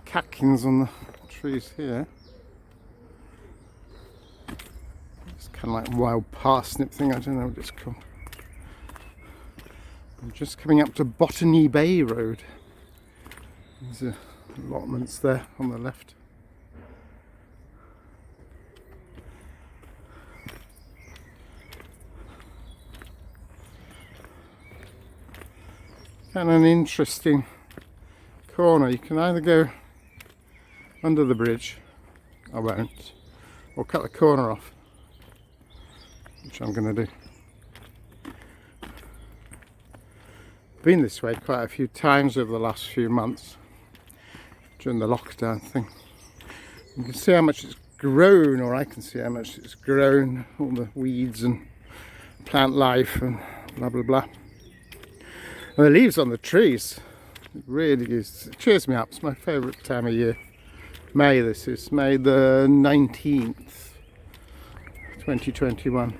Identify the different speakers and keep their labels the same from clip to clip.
Speaker 1: catkins on the trees here. It's kind of like wild parsnip thing, I don't know what it's called. I'm just coming up to Botany Bay Road. There's allotments there on the left. And an interesting corner. You can either go under the bridge, I won't, or cut the corner off, which I'm going to do. Been this way quite a few times over the last few months during the lockdown thing. You can see how much it's grown, or I can see how much it's grown, all the weeds and plant life and blah blah blah. And the leaves on the trees, it really is, it cheers me up. It's my favourite time of year. May, this is May the 19th 2021.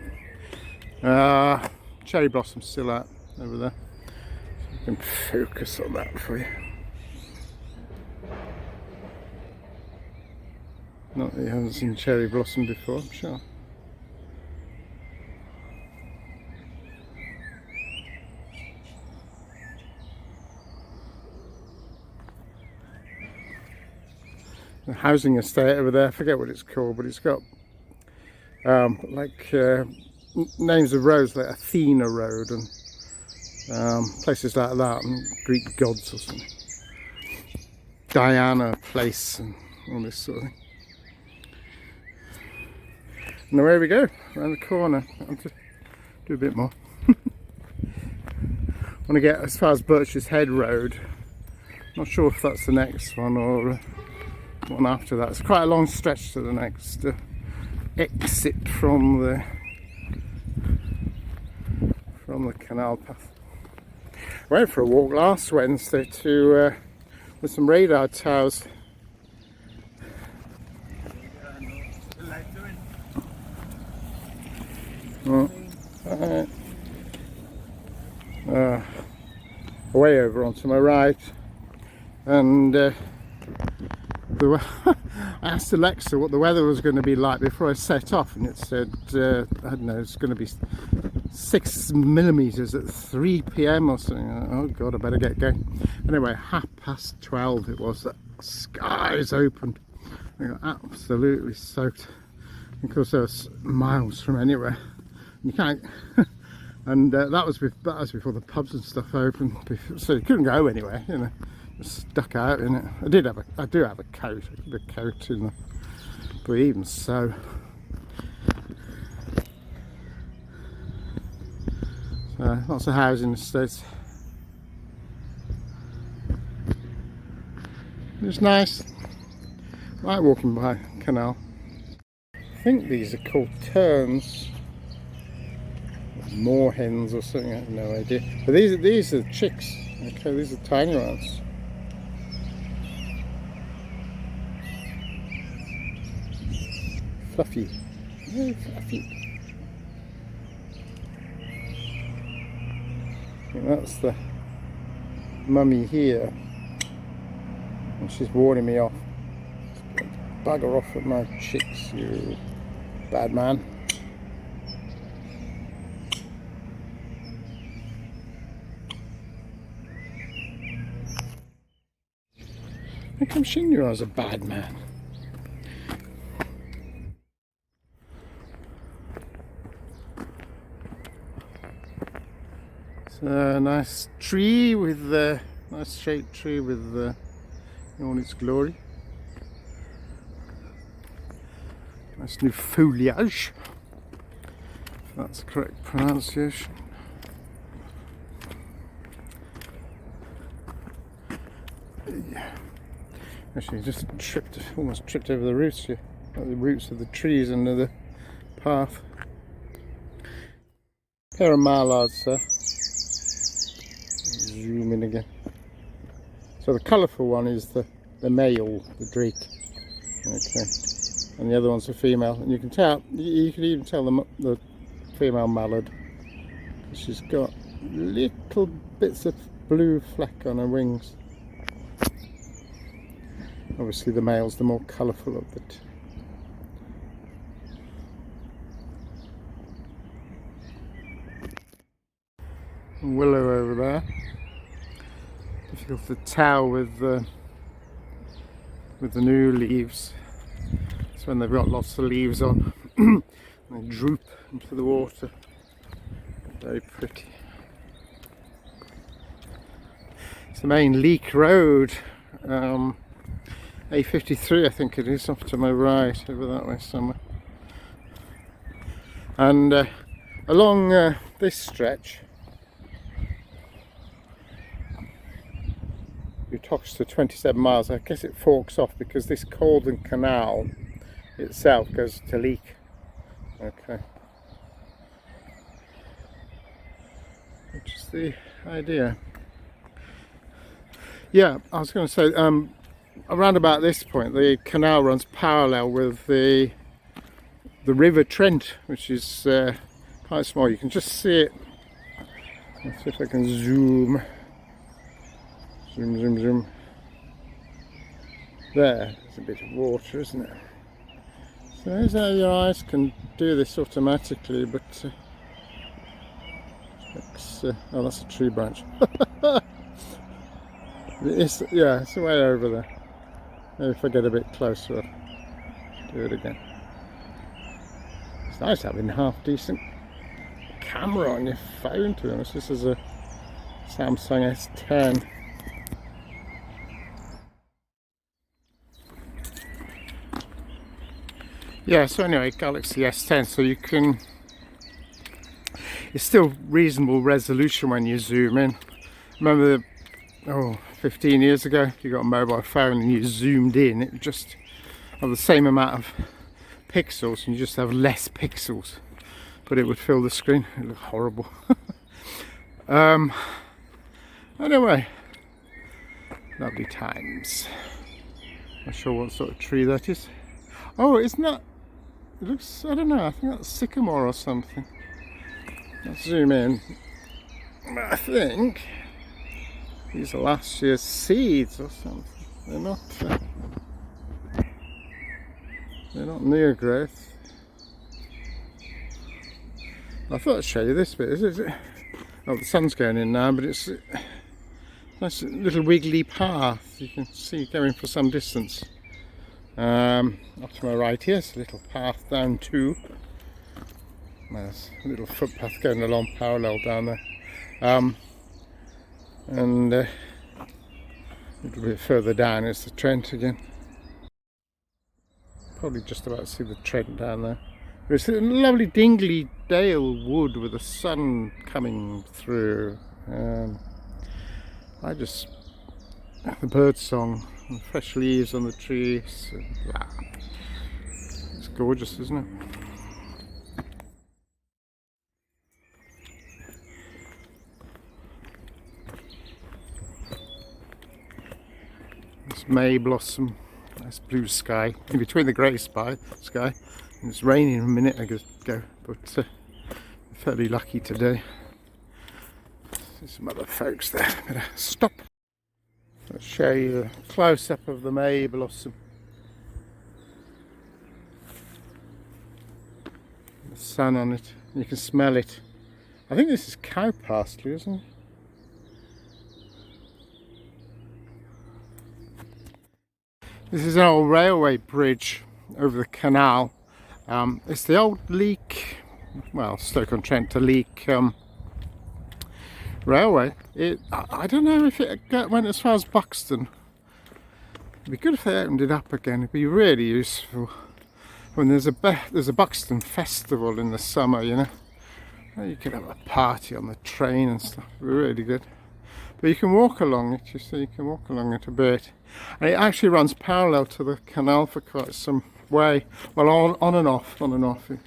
Speaker 1: Cherry blossoms still out over there. I can focus on that for you. Not that you haven't seen cherry blossom before, I'm sure. The housing estate over there, I forget what it's called, but it's got names of roads like Athena Road and places like that, and Greek gods or something. Diana Place and all this sort of thing. And away we go, around the corner. I'll just do a bit more. I want to get as far as Birches Head Road. Not sure if that's the next one or one after that. It's quite a long stretch to the next exit from the canal path. I went for a walk last Wednesday to with some radar towers. Way over onto my right, and I asked Alexa what the weather was going to be like before I set off, and it said I don't know, it's going to be 6 millimeters at 3 p.m. or something. Oh god, I better get going. Anyway, 12:30 it was. The skies opened. I got absolutely soaked. Of course, I was miles from anywhere. You can't. And that was before the pubs and stuff opened, so you couldn't go anywhere, you know, just stuck out in it. I do have a coat. I keep a coat in the, but even so. So lots of housing estates. It's nice. I like walking by a canal. I think these are called terns. Moorhens or something, I have no idea. But these are chicks. Okay, these are tiny ones. Fluffy. Very fluffy. And that's the mummy here. And she's warning me off. Bugger off with my chicks, you bad man. How come she knew I was a bad man? It's a nice tree with nice shaped tree with in all its glory. Nice new foliage, if that's the correct pronunciation. Yeah. Actually, just almost tripped over the roots here, the roots of the trees under the path. Pair of mallards there. Zoom in again. So the colourful one is the male, the drake. Okay, and the other one's a female, and you can tell. You can even tell the female mallard. She's got little bits of blue fleck on her wings. Obviously the male's the more colourful of the two. Willow over there. Difficult to tell with the new leaves. It's when they've got lots of leaves on. They droop into the water. Very pretty. It's the main Leek Road, A53 I think it is, off to my right, over that way somewhere. And along this stretch, it talks to 27 miles. I guess it forks off because this Cauldon Canal itself goes to Leek. Okay. Which is the idea. Yeah, I was going to say, around about this point, the canal runs parallel with the River Trent, which is quite small. You can just see it. Let's see if I can zoom. Zoom, zoom, zoom. There's a bit of water, isn't it? So there's how your eyes can do this automatically, but oh, that's a tree branch. Yeah, it's way over there. Maybe if I get a bit closer, I'll do it again. It's nice having half decent camera on your phone, to be honest. This is a Samsung S10. Yeah, so anyway, Galaxy S10, so you can, it's still reasonable resolution when you zoom in. Remember 15 years ago, if you got a mobile phone and you zoomed in, it would just have the same amount of pixels and you just have less pixels, but it would fill the screen. It looked horrible. Anyway, lovely times. Not sure what sort of tree that is. Oh, it's not. It looks, I don't know, I think that's sycamore or something. Let's zoom in. I think these are last year's seeds or something. They're not near growth. I thought I'd show you this bit. Is it? Oh, the sun's going in now, but it's a nice little wiggly path. You can see going for some distance. Up to my right here, it's a little path down too. There's a little footpath going along parallel down there. And a little bit further down is the Trent again. Probably just about to see the Trent down there. There's a lovely dingly dale wood with the sun coming through. The bird song, and fresh leaves on the trees. It's gorgeous, isn't it? This May blossom, nice blue sky in between the grey sky. It's raining a minute ago, but I'm fairly lucky today. There's some other folks there. Better stop. I'll show you a close-up of the May blossom. The sun on it, you can smell it. I think this is cow pasture, isn't it? This is an old railway bridge over the canal. It's the old Leek, well, Stoke-On Trent to Leek railway. I don't know if it went as far as Buxton. It'd be good if they opened it up again. It'd be really useful when there's a Buxton festival in the summer, you know. You could have a party on the train and stuff. It'd be really good. But you can walk along it, you see, you can walk along it a bit. And it actually runs parallel to the canal for quite some way. Well, on and off. It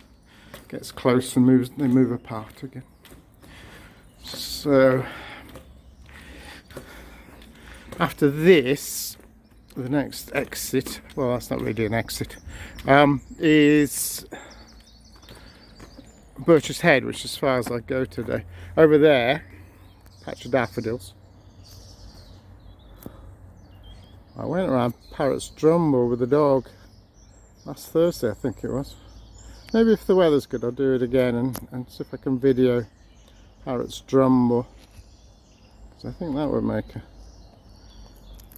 Speaker 1: gets close and they move apart again. So, after this, the next exit, well, that's not really an exit, is Birches Head, which is as far as I go today. Over there, patch of daffodils. I went around Parrott's Drumble with the dog last Thursday, I think it was. Maybe if the weather's good I'll do it again and see if I can video Parrott's Drumble, because I think that would make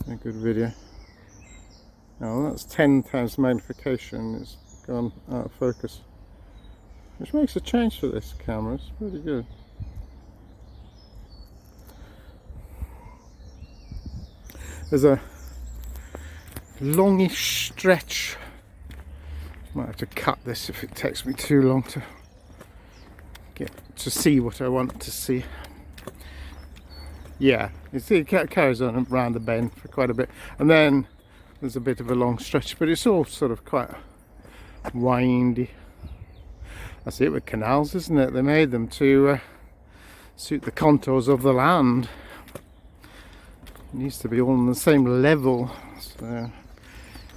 Speaker 1: a good video. Oh, that's 10 times magnification. It's gone out of focus, which makes a change for this camera. It's pretty good. There's a longish stretch. Might have to cut this if it takes me too long to get to see what I want to see. Yeah, you see it carries on around the bend for quite a bit, and then there's a bit of a long stretch, but it's all sort of quite windy. That's it with canals, isn't it? They made them to suit the contours of the land. It needs to be all on the same level. So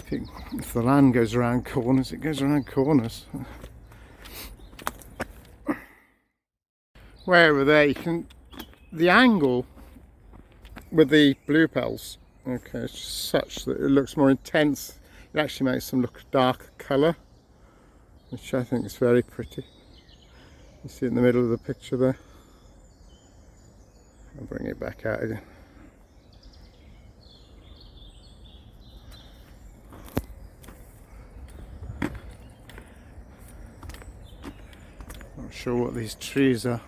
Speaker 1: if the land goes around corners, it goes around corners. Where over there, you can, the angle with the blue bells, okay, it's such that it looks more intense. It actually makes them look a darker colour, which I think is very pretty. You see it in the middle of the picture there. I'll bring it back out again. Not sure what these trees are.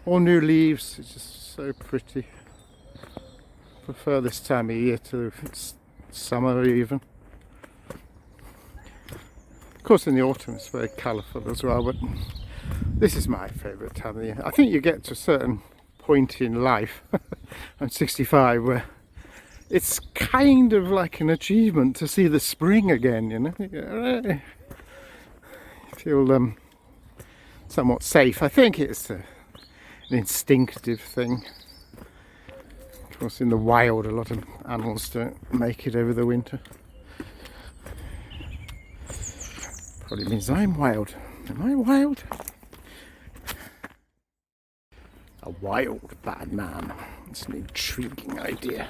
Speaker 1: All new leaves, it's just so pretty. Prefer this time of year to summer even. Of course in the autumn it's very colourful as well, but this is my favourite time of the year. I think you get to a certain point in life, I'm 65, where it's kind of like an achievement to see the spring again, you know. You feel somewhat safe. I think it's an instinctive thing. Of course in the wild a lot of animals don't make it over the winter. Probably means I'm wild. Am I wild? A wild bad man. It's an intriguing idea.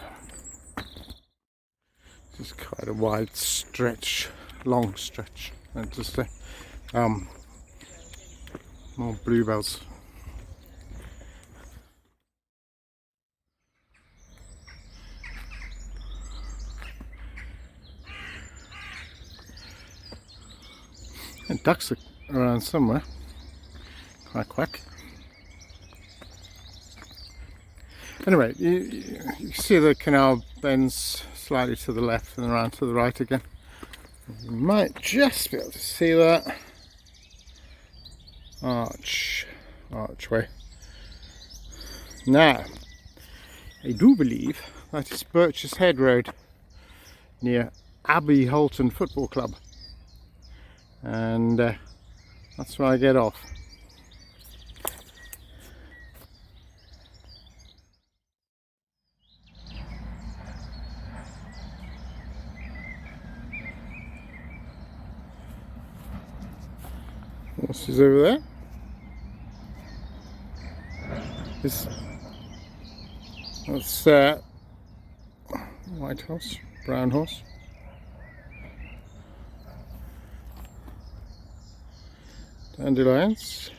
Speaker 1: This is quite a wide stretch, long stretch, I'd just say. More bluebells. And ducks are around somewhere. Quack quack. Anyway, you see the canal bends slightly to the left and around to the right again. You might just be able to see that archway. Now, I do believe that is Birches Head Road near Abbey Holton Football Club, and that's where I get off. What's this over there? That's white horse, brown horse. Dandelions.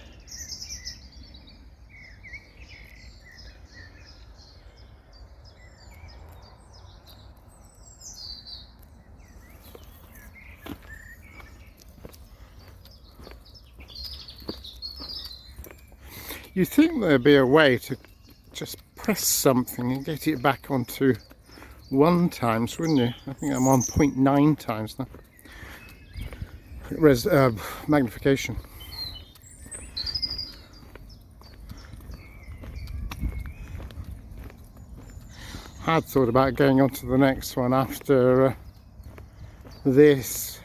Speaker 1: You think there'd be a way to just press something and get it back onto 1 times, wouldn't you? I think I'm on 0.9 times now. Magnification. Had thought about going on to the next one after this.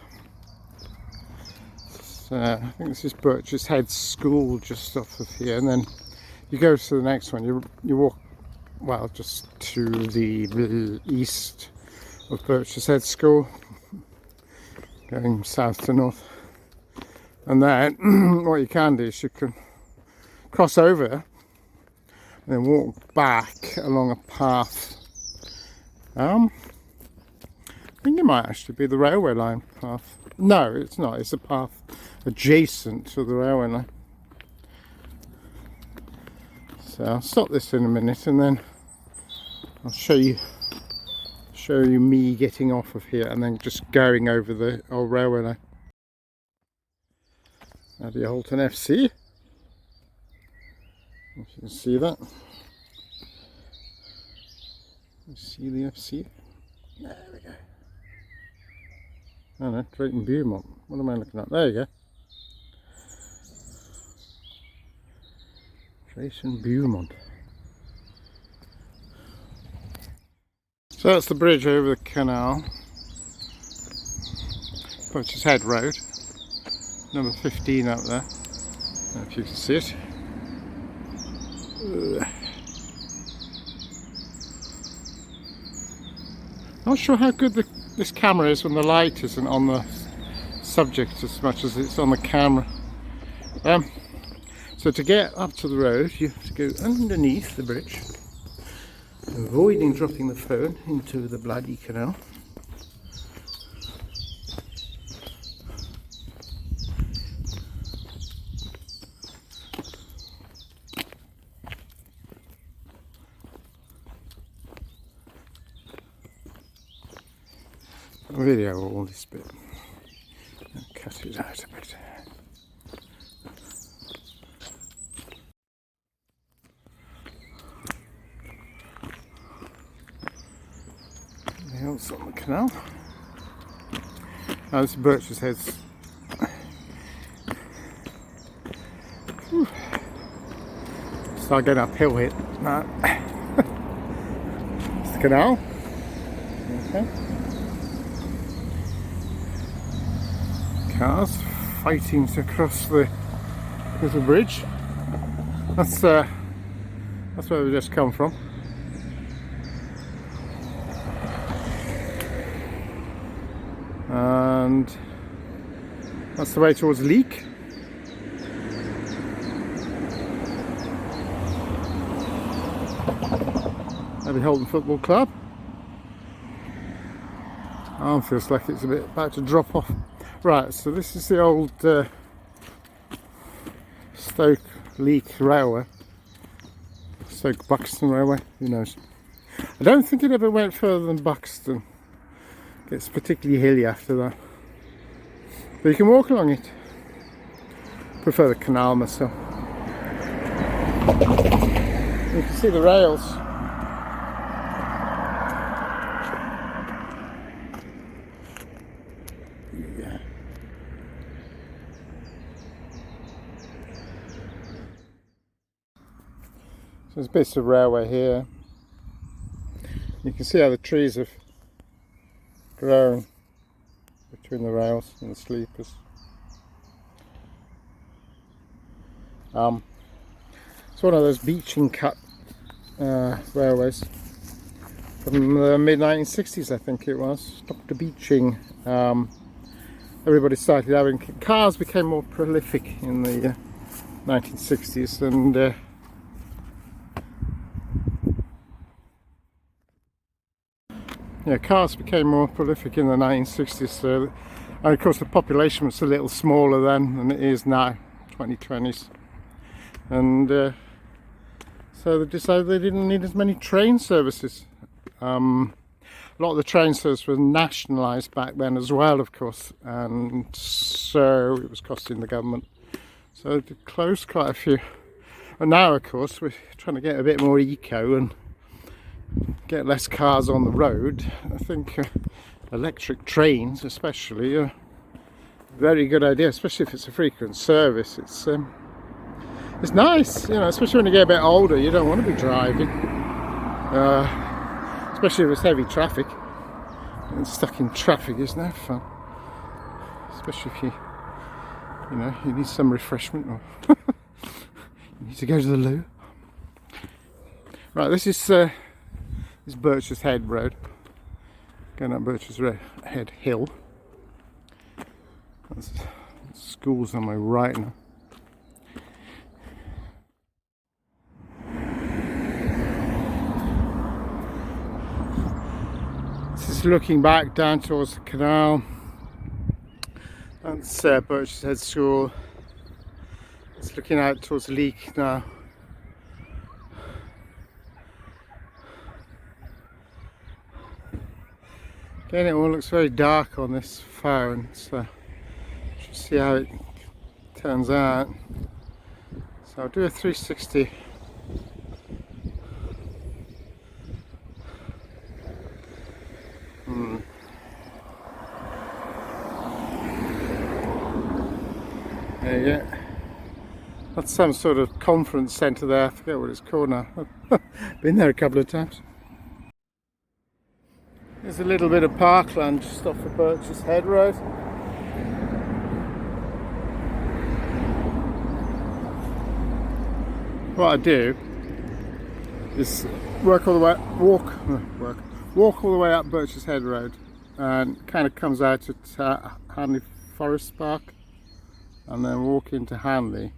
Speaker 1: I think this is Birches Head School just off of here, and then you go to the next one. You walk, well, just to the east of Birches Head School, going south to north, and then what you can do is you can cross over and then walk back along a path I think it might actually be the railway line path. No, it's not. It's a path adjacent to the railway line. So I'll stop this in a minute and then I'll show you me getting off of here and then just going over the old railway line. Now the Holton FC. If you can see that. You see the FC? There we go. Oh no, Drayton Beaumont. What am I looking at? There you go. Drayton Beaumont. So that's the bridge over the canal. Birches Head Road. Number 15 up there. I don't know if you can see it. Not sure how good this camera is when the light isn't on the subject as much as it's on the camera. So to get up to the road you have to go underneath the bridge, avoiding dropping the phone into the bloody canal. I'll video all this bit and cut it out a bit. Else on the canal. Now this is Birches Heads. Start going uphill here. Now it's the canal. Okay. Cars fighting to cross the little bridge. That's where we just come from. And that's the way towards Leek. Maybe Holton Football Club. Arm feels like it's a bit about to drop off. Right, so this is the old Stoke Leek Railway. Stoke Buxton Railway, who knows. I don't think it ever went further than Buxton. It's particularly hilly after that, but you can walk along it. Prefer the canal myself. You can see the rails. Yeah. So there's bits of railway here. You can see how the trees have grown between the rails and the sleepers. It's one of those beaching cut railways from the mid-1960s, I think it was. Stopped the beaching. Everybody started having cars, became more prolific in the 1960s, and yeah, cars became more prolific in the 1960s, so, and of course the population was a little smaller then than it is now, 2020s, and so they decided they didn't need as many train services. A lot of the train services were nationalised back then as well, of course, and so it was costing the government, so they closed quite a few. And now of course we're trying to get a bit more eco and get less cars on the road. I think electric trains especially are a very good idea, especially if it's a frequent service. It's nice, you know, especially when you get a bit older. You don't want to be driving, especially if it's heavy traffic. And stuck in traffic is no fun, especially if you know you need some refreshment or you need to go to the loo. Right, this is Birches Head Road, going up Birches Head Hill. That's, school's on my right now. Just looking back down towards the canal. That's Birches Head School. It's looking out towards the Leek now. Again, it all looks very dark on this phone, so just see how it turns out. So I'll do a 360. There you go. That's some sort of conference centre there. I forget what it's called now. I've been there a couple of times. There's a little bit of parkland just off the Birches Head Road. What I do is walk all the way up Birches Head Road, and kind of comes out at HANLEY Forest Park, and then walk into HANLEY,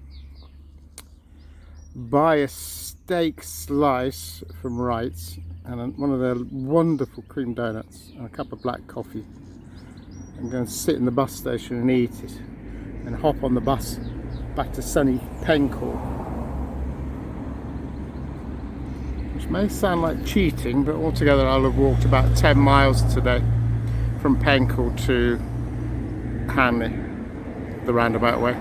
Speaker 1: buy a steak slice from Wright's and one of their wonderful cream donuts and a cup of black coffee, and go and sit in the bus station and eat it, and hop on the bus back to sunny Pencourt. Which may sound like cheating, but altogether I'll have walked about 10 miles today from Pencourt to HANLEY, the roundabout way.